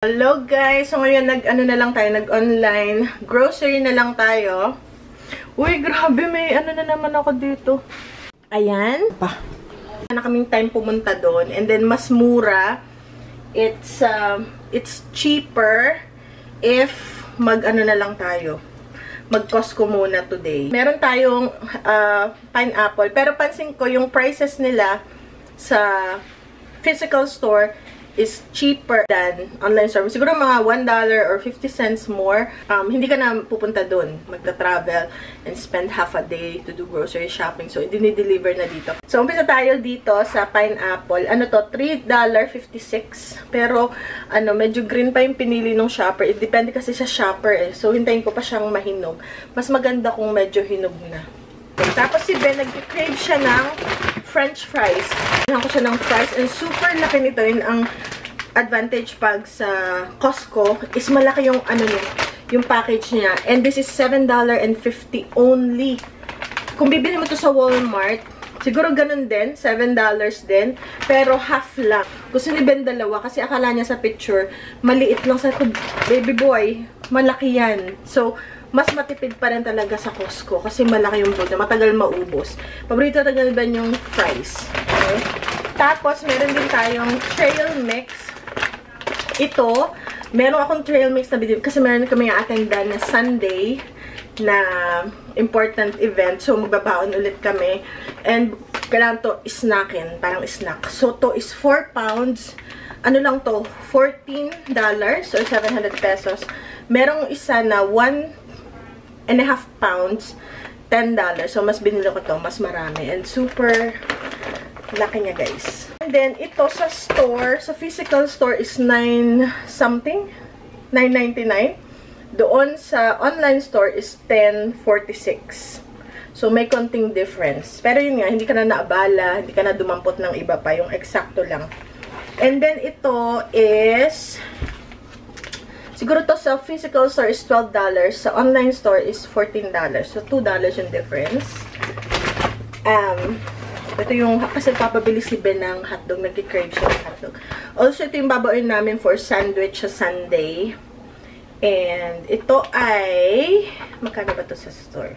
Hello guys! So ngayon nag-online grocery na lang tayo. Uy, grabe, may ano na naman ako dito. Ayan. Na kaming time pumunta doon. And then mas mura. It's cheaper if mag-ano na lang tayo. Mag-Costco muna today. Meron tayong pineapple. Pero pansin ko yung prices nila sa physical store is cheaper than online store. Siguro mga $1 or 50 cents more. Hindi ka na pupunta dun. Magta-travel and spend half a day to do grocery shopping. So, dinideliver na dito. So, umpisa tayo dito sa pineapple. Ano to? $3.56. Pero, medyo green pa yung pinili ng shopper. It depende kasi sa shopper eh. So, hintayin ko pa siyang mahinog. Mas maganda kung medyo hinog na. Okay. Tapos si Ben, nag-crave siya ng French fries. Kailangan ko siya ng fries. And super laki nito. Yun ang advantage pag sa Costco is malaki yung yung package niya. And this is $7.50 only. Kung bibili mo to sa Walmart, siguro ganun din. $7 din. Pero half lang. Gusto ni Ben dalawa kasi akala niya sa picture, maliit lang. Sa baby boy, malaki yan. So, mas matipid pa rin talaga sa Costco kasi malaki yung bowl na matagal maubos. Paborito talaga ba yung fries. Okay? Tapos, meron din tayong trail mix. Ito, meron akong trail mix na binili kasi meron kami attendan na Sunday na important event. So, magbabaon ulit kami. And, kailangan to snackin. Parang snack. So, to is 4 pounds. Ano lang to? $14 or 700 pesos. Merong isa na 1.5 pounds, $10. So, mas binili ko to, mas marami. And super laki niya, guys. And then, ito sa store, sa physical store is 9 something, $9.99. Doon sa online store is $10.46. So, may konting difference. Pero yun nga, hindi ka na naabala, hindi ka na dumampot ng iba pa, yung eksakto lang. And then, ito is siguro to sa physical store is $12. Sa online store is $14. So, $2 yung difference. Ito yung, kasi papabili si Ben ng hotdog. Nag-crave siya ng hotdog. Also, ito yung babaoin namin for sandwich sa Sunday. And, ito ay, magkano ba ito sa store?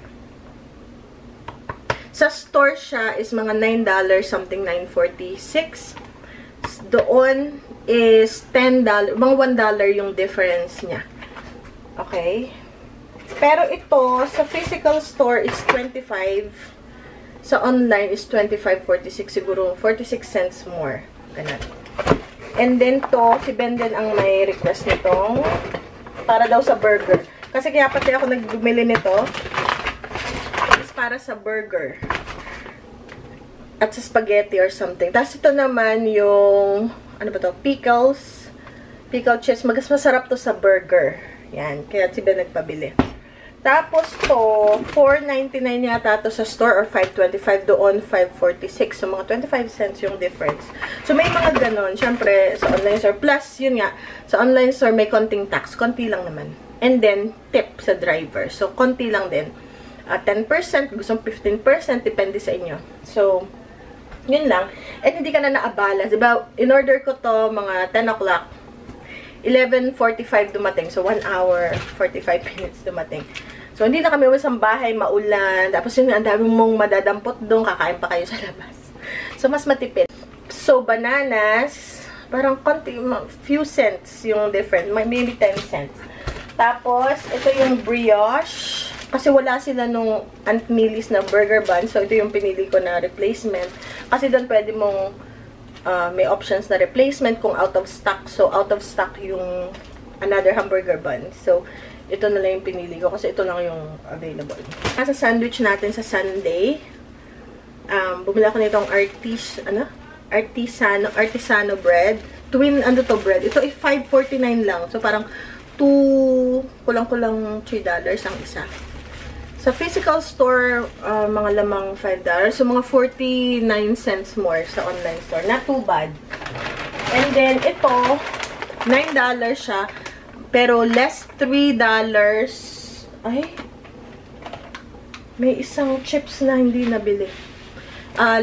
Sa store siya is mga $9 something, $9.46. Doon is $10, mga $1 yung difference niya. Okay? Pero ito, sa physical store is 25. Sa online is 25.46. Siguro 46 cents more. Ganun. And then to, si Ben din ang may request nitong para daw sa burger. Kasi kaya pati ako nagbumili nito is para sa burger. At sa spaghetti or something. Tapos ito naman yung, ano ba to? Pickles. Pickle chips. Mas masarap to sa burger. Yan. Kaya si Ben nagpabili. Tapos to, $4.99 yata to sa store or $5.25 doon, $5.46. So, mga 25 cents yung difference. So, may mga ganon. Siyempre, sa online store. Plus, yun nga, sa online store may konting tax. Konti lang naman. And then, tip sa driver. So, konti lang din. 10%, gustong 15%, depende sa inyo. So, yun lang. And hindi ka na naabala. Diba, in-order ko to mga 10 o'clock. 11:45 dumating. So, 1 hour, 45 minutes dumating. So, hindi na kami uwisang bahay, maulan. Tapos yun, ang dami mong madadampot doon. Kakain pa kayo sa labas. So, mas matipid. So, bananas, parang konti, few cents yung difference. Maybe 10 cents. Tapos, ito yung brioche. Kasi wala sila nung Aunt Millie's na burger bun. So, ito yung pinili ko na replacement. Kasi doon pwede mong may options na replacement kung out of stock. So, out of stock yung another hamburger bun. So, ito na lang yung pinili ko kasi ito lang yung available. Sa sandwich natin sa Sunday, bumili ako nitong artisano bread. Twin, bread. Ito ay $5.49 lang. So, parang kulang-kulang $3 ang isa. Sa physical store, mga lamang $5. So, mga 49 cents more sa online store. Not too bad. And then, ito, $9 siya. Pero, less $3. Ay, may isang chips na hindi nabili.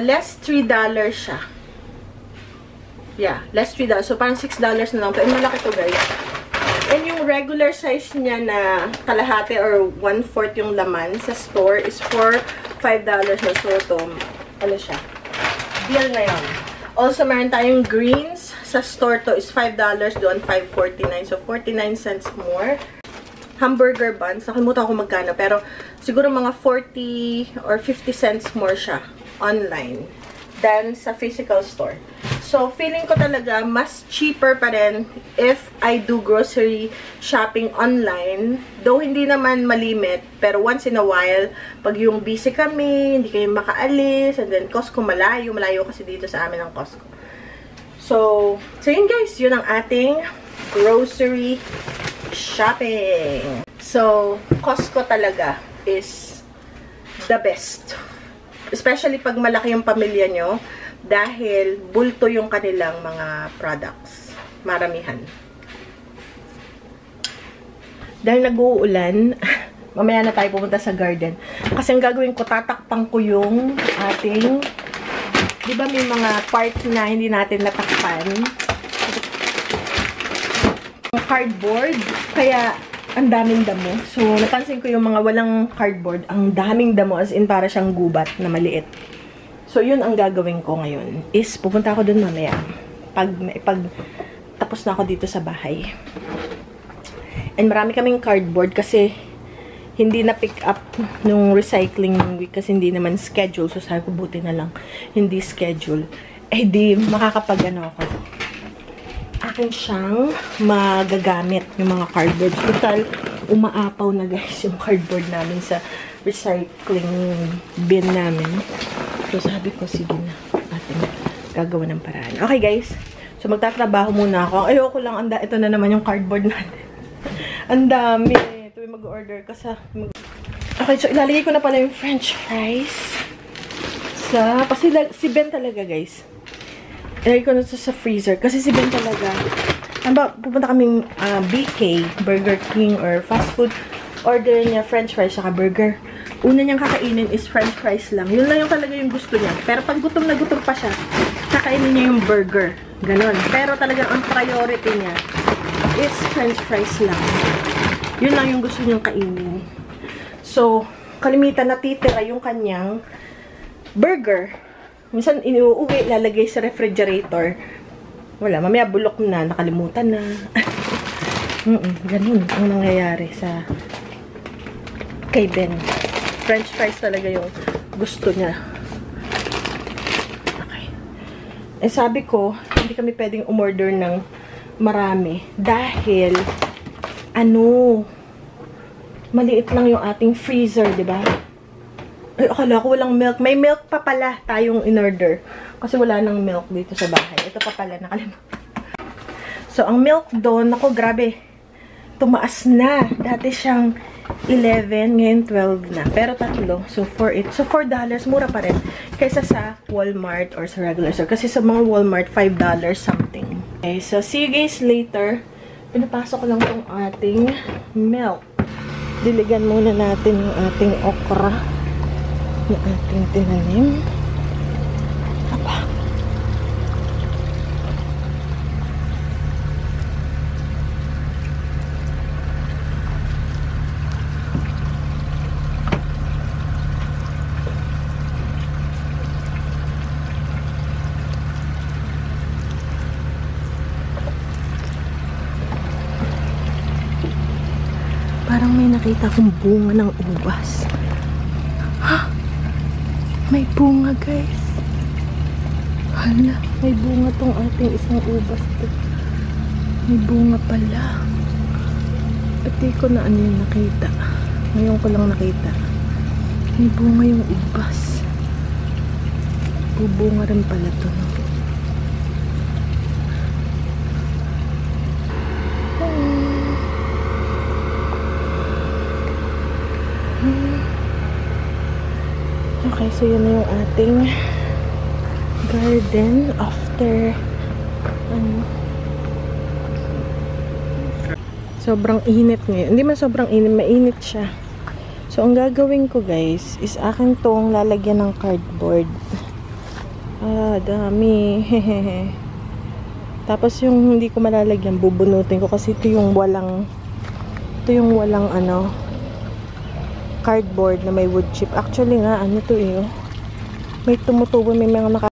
Less $3 siya. Yeah, less $3. So, parang $6 na lang. Pero, malaki to guys. regular size niya na kalahati or 1/4 yung laman sa store is for $5 na. So, ito, ano siya? Deal na yun. Also, meron tayong greens. Sa store to is $5. Doon, $5.49. So, 49 cents more. Hamburger buns. Nakalimutan ko magkano. Pero, siguro mga 40 or 50 cents more siya online than sa physical store. So, feeling ko talaga mas cheaper pa rin if I do grocery shopping online. Though hindi naman malimit, pero once in a while, pag yung busy kami, hindi kayo makaalis, and then Costco malayo kasi dito sa amin ang Costco. So yun guys, yun ang ating grocery shopping. So, Costco talaga is the best. Especially pag malaki yung pamilya nyo. Dahil bulto yung kanilang mga products. Maramihan. Dahil nag-uulan, mamaya na tayo pumunta sa garden. Kasi ang gagawin ko, tatakpan ko yung ating, di ba may mga part na hindi natin natakpan? Cardboard. Kaya, ang daming damo. So, napansin ko yung mga walang cardboard. Ang daming damo, as in para siyang gubat na maliit. So, yun ang gagawin ko ngayon. Is, pupunta ako dun mamaya. Pag tapos na ako dito sa bahay. And marami kaming cardboard kasi hindi na pick up nung recycling week kasi hindi naman schedule. So, sabi ko, buti na lang. Hindi schedule. Eh, di makakapag ano ako. Akin siyang magagamit yung mga cardboard. Total, umaapaw na guys yung cardboard namin sa recycling bin namin. So, sabi ko, sige na. Atin gagawa ng paraan. Okay, guys. So, magtatrabaho muna ako. Ayoko lang. Ito na naman yung cardboard natin. Ang dami. Ito yung mag-order ka sa... Okay, so, ilalagay ko na pala yung french fries. Kasi si Ben talaga, guys. Ilalagay ko na ito sa freezer. Kasi si Ben talaga... pupunta kaming BK, Burger King, or fast food. Order niya french fries saka burger. Una niyang kakainin is french fries lang. Yun lang yung talaga yung gusto niya. Pero pag gutom na gutom pa siya, kakainin niya yung burger. Ganon. Pero talagang ang priority niya is french fries lang. Yun lang yung gusto niyang kainin. So, kalimitan natitira yung kanyang burger. Minsan, inuuwi, lalagay sa refrigerator. Wala, mamaya bulok na, nakalimutan na. Ganun ang nangyayari sa kay Ben. French fries talaga yung gusto niya. Okay. Eh, sabi ko, hindi kami pwedeng umorder ng marami. Dahil, maliit lang yung ating freezer, di ba? Ay, akala ko walang milk. May milk pa pala tayong in-order. Kasi wala nang milk dito sa bahay. Ito pa pala, nakalimutan. So, ang milk doon, ako, grabe. Tumaas na. Dati siyang 11, ngayon 12 na. Pero tatlo. So, So, $4, mura pa rin. Kaysa sa Walmart or sa regular store. Kasi sa mga Walmart, $5 something. Okay, so, see you guys later. Pinapasok ko lang tong ating milk. Diligan muna natin yung ating okra na ating tinanim. Apa. Parang may nakita akong bunga ng ubas. Ha? May bunga, guys. Hala, may bunga tong ating isang ubas. May bunga pala. Pati ko na ano yung nakita. Ngayon ko lang nakita. May bunga yung ubas. Bubunga rin pala to, no? Okay, so yun na yung ating garden after sobrang init ngayon. Hindi man sobrang init, mainit siya. So, ang gagawin ko, guys, is akin tong lalagyan ng cardboard. Dami. Tapos yung hindi ko malalagyan, bubunutin ko kasi ito yung walang Ito yung walang ano, cardboard na may wood chip. Actually nga, ano to eh. May tumutubo, may mga